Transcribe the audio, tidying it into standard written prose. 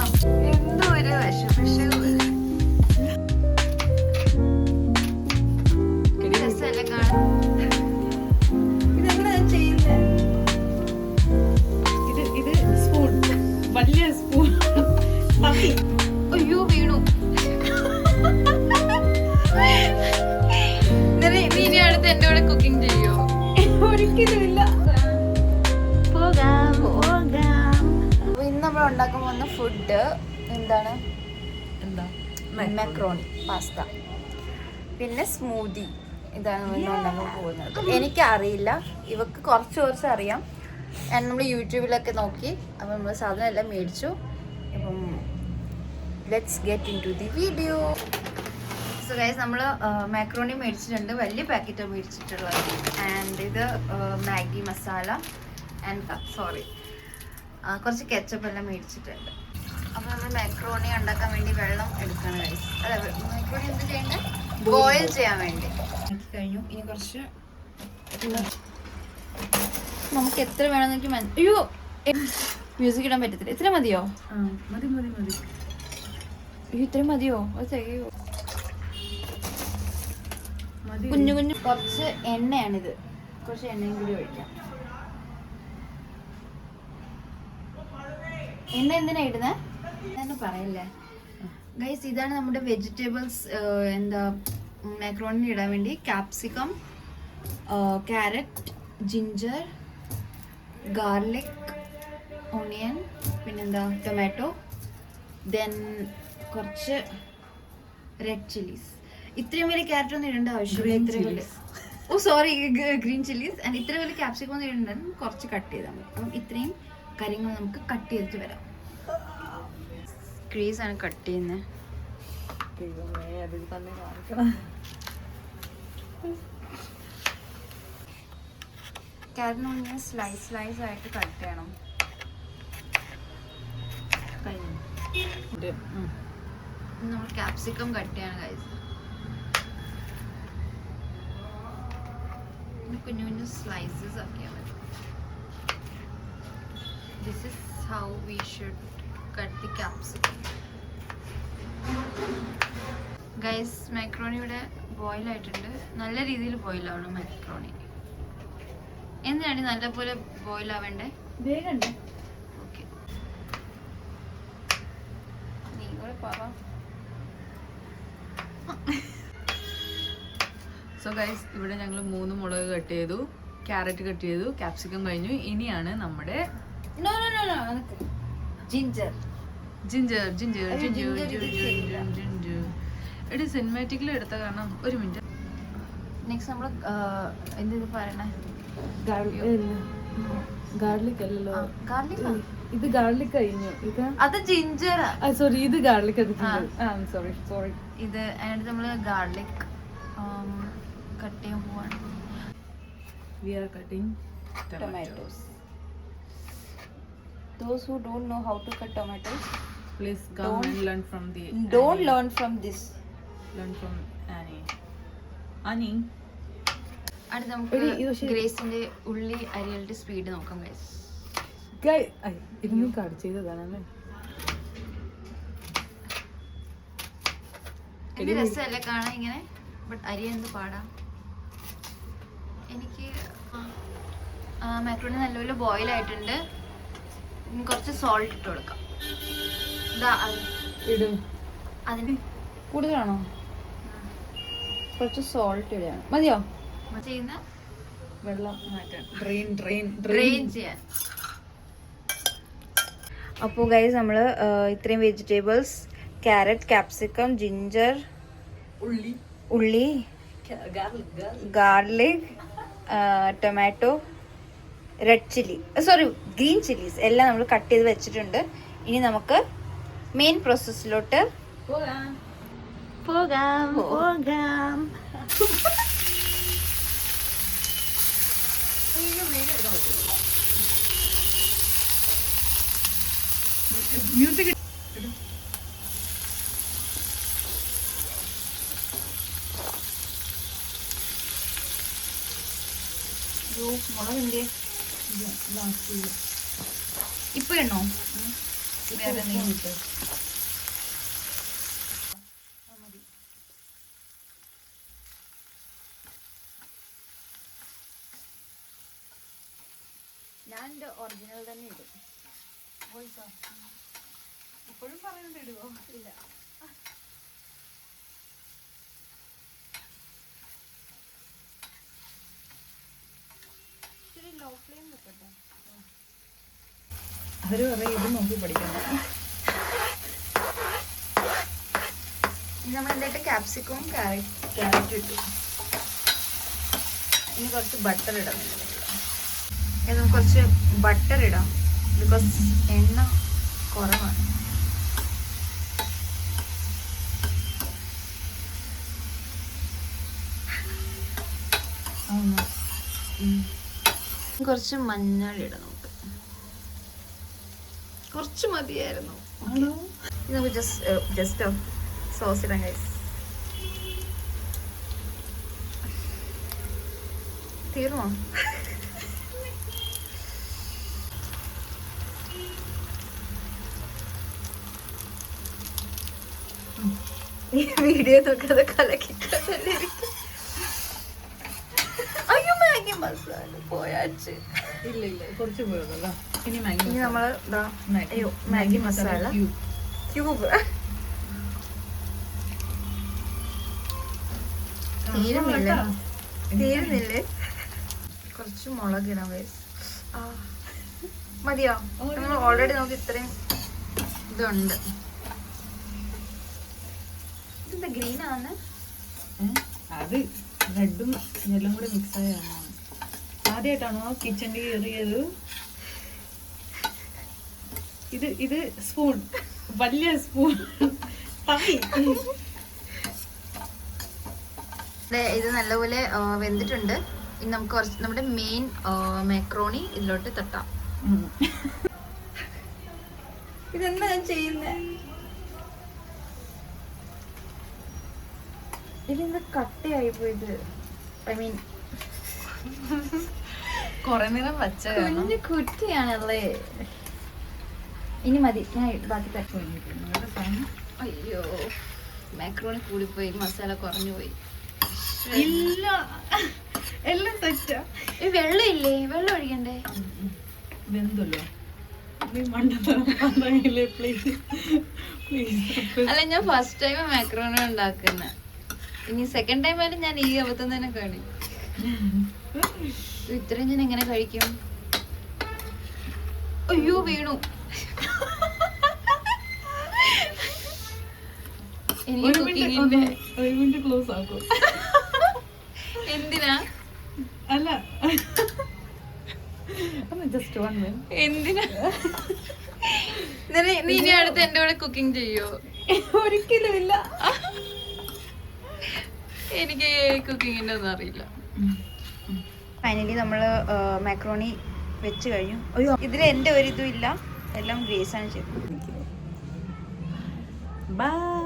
എന്തോ ഒരു വിഷമിഷ രസമല്ലേ കാണാൻ. ഇതെങ്ങനെ ചെയ്യുന്നത്? ഇത് സ്പൂൺ, വലിയ സ്പൂൺ. അയ്യോ വീണു. നീ ഇനി അടുത്ത് എന്റെ കൂടെ കുക്കിംഗ് ചെയ്യോ? ഒരിക്കലുമില്ല. അപ്പൊ ഇന്ന് നമ്മൾ ഉണ്ടാക്കാൻ പോകുന്ന ഫുഡ് എന്താണ്? മാക്രോണി പാസ്ത, പിന്നെ സ്മൂതി. ഇതാണ് നമ്മൾ ഉണ്ടാക്കാൻ പോകുന്നത്. എനിക്കറിയില്ല, ഇവക്ക് കുറച്ച് അറിയാം. നമ്മൾ യൂട്യൂബിലൊക്കെ നോക്കി അപ്പം നമ്മൾ സാധനം എല്ലാം മേടിച്ചു. അപ്പം let's get into the video. So guys, നമ്മൾ മാക്രോണി മേടിച്ചിട്ടുണ്ട്. വലിയ പാക്കറ്റാണ് മേടിച്ചിട്ടുള്ളത്. ആൻഡ് ഇത് മാഗി മസാല ആൻഡ് കുറച്ച് കെച്ചപ്പ് എല്ലാം മേടിച്ചിട്ടുണ്ട്. അപ്പോൾ നമ്മൾ മാക്രോണി ഉണ്ടാക്കാൻ വേണ്ടി വെള്ളം എടുക്കണം ഗൈസ്. അല്ല, മാക്രോണി എന്ത് ചെയ്യേണ്ടത്? ബോയിൽ ചെയ്യാൻ വേണ്ടി കഴിഞ്ഞു. ഇനി കുറച്ച് നമുക്ക് എത്ര വേണമെന്ന് അയ്യോ മ്യൂസിക് ഇടാൻ പറ്റത്തില്ല. ഇത്ര മതിയോ? മതി. അയ്യോ, ഇത്ര മതിയോ? അത് തികയോ? കുഞ്ഞു കുറച്ച് എണ്ണയാണിത്. കുറച്ച് എണ്ണയും കൂടി ഒഴിക്കാം. എണ്ണ എന്തിനാ ഇടുന്നേ? എന്ന് പറയല്ലേ ഗൈസ്. ഇതാണ് നമ്മുടെ വെജിറ്റബിൾസ്. മാക്രോണിന് ഇടാൻ വേണ്ടി capsicum, carrot, ginger, garlic, onion, പിന്നെന്താ ടൊമാറ്റോ, ദെൻ കുറച്ച് റെഡ് ചില്ലീസ്. ഇത്രയും വലിയ ക്യാരറ്റ് ഒന്നും ഇടേണ്ട ആവശ്യമില്ല. ഇത്രയും വലിയ ഗ്രീൻ ചില്ലീസ്. ആൻഡ് ഇത്ര വലിയ ക്യാപ്സിക്കം ഒന്നും ഇടേണ്ട, കുറച്ച് കട്ട് ചെയ്താൽ മതി. അപ്പം ഇത്രയും കാര്യങ്ങൾ നമുക്ക് കട്ട് ചെയ്തിട്ട് വരാം. ക്രീസ് ആണ് കട്ട് ചെയ്യുന്നത്. ക്യാരറ്റ് ഇങ്ങനെ സ്ലൈസ് ആയിട്ട് കട്ട് ചെയ്യണം. നമ്മൾ ക്യാപ്സിക്കം കട്ട് ചെയ്യണം ഗൈസ്. കുഞ്ഞു സ്ലൈസസ് ആക്കിയാൽ മതി. This is how we should cut the capsicum guys. Macaroni ഇവിടെ ബോയിൽ ആയിട്ടുണ്ട്. നല്ല രീതിയിൽ ബോയിൽ ആവണം മാക്രോണി. എന്തിനാണ് നല്ലപോലെ ബോയിൽ ആവേണ്ടേ? വേഗണ്ടേ? ഓക്കെ, നീ കൂടെ പറ. സോ ഗൈസ്, ഇവിടെ ഞങ്ങൾ 3 മുളക് കട്ട് ചെയ്തു, ക്യാരറ്റ് കട്ട് ചെയ്തു, ക്യാപ്സിക്കം കഴിഞ്ഞു. ഇനിയാണ് നമ്മുടെ ജിഞ്ചർ. എടി സിനിമാറ്റിക്കിൽ എടുത്ത കാരണം. ഒരു മിനിറ്റ്. നെക്സ്റ്റ് നമ്മൾ എന്ത് പറയണേ? ഗാർലിക് അല്ലല്ലോ. ഗാർലിക്. ഇത് ഗാർലിക് കഴിഞ്ഞു. ഇത് അത് ജിഞ്ചർ. സോറി, ഇത് ഗാർലിക്. സോറി. ഇത് അതിനകത്ത് നമ്മൾ ഗാർലിക് കട്ട് ചെയ്യാൻ പോവാണ്. We are cutting tomatoes. Those who don't know how to cut tomatoes, please come and learn from the don't Annie. learn from this. Learn from Annie. അടുത്ത നമുക്ക് ഗ്രേസിന്റെ ഉള്ളി അരികളുടെ speed നോക്കാം guys. ഇതൊന്നും കട്ട് ചെയ്തതാണ്. ഇത് രസമല്ലേ കാണാൻ ഇങ്ങനെ? ബട്ട് അരി എന്ത് പാടാ. എനിക്ക് മാക്രോണി നല്ലപോലെ ബോയിൽ ആയിട്ടുണ്ട്. കുറച്ച് സോൾട്ട് ഇട്ട് കൊടുക്കാം. അതിന് കൂടുതലാണോ? കുറച്ച് സോൾട്ട് ഇടുകയാണ്. മതിയോ? ചെയ്യുന്ന വെള്ളം മാറ്റാൻ, ഡ്രെയിൻ ചെയ്യാൻ. അപ്പോൾ ഗൈസ്, നമ്മൾ ഇത്രയും വെജിറ്റബിൾസ്, ക്യാരറ്റ്, ക്യാപ്സിക്കം, ജിഞ്ചർ, ഉള്ളി, garlic, tomato, red chilli, green chillies എല്ലാം നമ്മൾ കട്ട് ചെയ്ത് വെച്ചിട്ടുണ്ട്. ഇനി നമുക്ക് മെയിൻ പ്രോസസ്സിലോട്ട് പോകാം. മ്യൂസിക്. മുളകിന്റെ ഇപ്പൊ എണ്ണോ? വേറെ നീ ഞാൻ എൻ്റെ ഒറിജിനൽ തന്നെ ഇടും. ഇപ്പോഴും പറയുന്നത് ഇടുവോ? ഇല്ല. ഇച്ചിരി ലോ ഫ്ലെയിം വെക്കട്ടെ. അവര് പറയും ഇത് നോക്കി പഠിക്കണം. ഇനി നമ്മൾ എന്തായിട്ട് ക്യാപ്സിക്കവും ക്യാരറ്റ് ഇട്ടു. ഇനി കുറച്ച് ബട്ടർ ഇടാം. ഇത് നമുക്ക് കുറച്ച് ബട്ടർ ഇടാം, ബിക്കോസ് എണ്ണ കുറവാണ്. കുറച്ച് മഞ്ഞൾ ഇടാം നമുക്ക്. കുറച്ച് മതിയായിരുന്നു. ഇത് നമുക്ക് ജസ്റ്റ് സോസ് ഇടാം ഗൈസ്. തീർന്നോ? വീഡിയോ നോക്കാതെ കലക്കിട്ടല്ലേ. അയ്യോ മാഗി മസാല പോയാച്ച്. ഇല്ല ഇല്ല കുറച്ച് പോയതല്ലോ. ഇനി ഇനി നമ്മൾ അയ്യോ മാഗി മസാല ക്യൂബ്. തീരുന്നില്ലേ? കുറച്ച് മുളക് ഇടാം ഗൈസ്. മതിയോ? നമ്മൾ ഓൾറെഡി നമുക്ക് ഇത്രയും ഇതുണ്ട്. ഇതെന്താ ഗ്രീൻ ആണ്? അത് റെഡും എല്ലാം കൂടെ മിക്സ് ആയതാണ്. ആദ്യമായിട്ടാണോ കിച്ചണിൽ കയറിയത്? ഇത് സ്പൂൺ, വലിയ സ്പൂൺ. ഇത് നല്ലപോലെ വെന്തിട്ടുണ്ട്. ഇനി നമുക്ക് കുറച്ച് നമ്മുടെ മെയിൻ മാക്രോണി ഇതിലോട്ട് തട്ടാം. ഇതെന്താ ഞാൻ ചെയ്യുന്നേ? ഇതിന്ന് കട്ടയായി പോയത്. ഐ മീൻ കൊറേ നേരം വച്ച കുഞ്ഞു കുറ്റിയാണല്ലേ. ഇനി മതി, ഞാൻ ബാക്കി തട്ടും. അയ്യോ മാക്രോണി കൂടിപ്പോയി, മസാല കുറഞ്ഞു പോയി. ഇല്ല എല്ലാം തെറ്റാ. വെള്ളം ഇല്ലേ? വെള്ളം ഒഴിക്കണ്ടേ? വെന്തല്ലോ. പ്ലീസ്. അല്ല, ഞാൻ ഫസ്റ്റ് ടൈം മാക്രോണി ഉണ്ടാക്കുന്ന. ഇനി സെക്കൻഡ് ടൈം ആയാലും ഞാൻ ഈ അബദ്ധം തന്നെ കാണിക്കും. ഇത്രയും ഞാൻ എങ്ങനെ കഴിക്കും? അയ്യോ വീണു. എനിക്ക് കുക്കിങ്ങിന്റെ ക്ലോസ് ആക്കോ? എന്തിനാ? അല്ല ജസ്റ്റ് 1 minute. എന്തിനാ? നീ ഇനി അടുത്ത് എന്റെ കൂടെ കുക്കിംഗ് ചെയ്യോ? ഒരിക്കലും ഇല്ല. എനിക്ക് കുക്കിങ്ങിന്റെ ഒന്നും അറിയില്ല. ഫൈനലി നമ്മള് മാക്രോണി വെച്ച് കഴിഞ്ഞു. അയ്യോ ഇതിൽ എന്റെ ഒരു ഇതും ഇല്ല, എല്ലാം ഗ്രേസ് ആണ് ചെയ്തത്. ബൈ.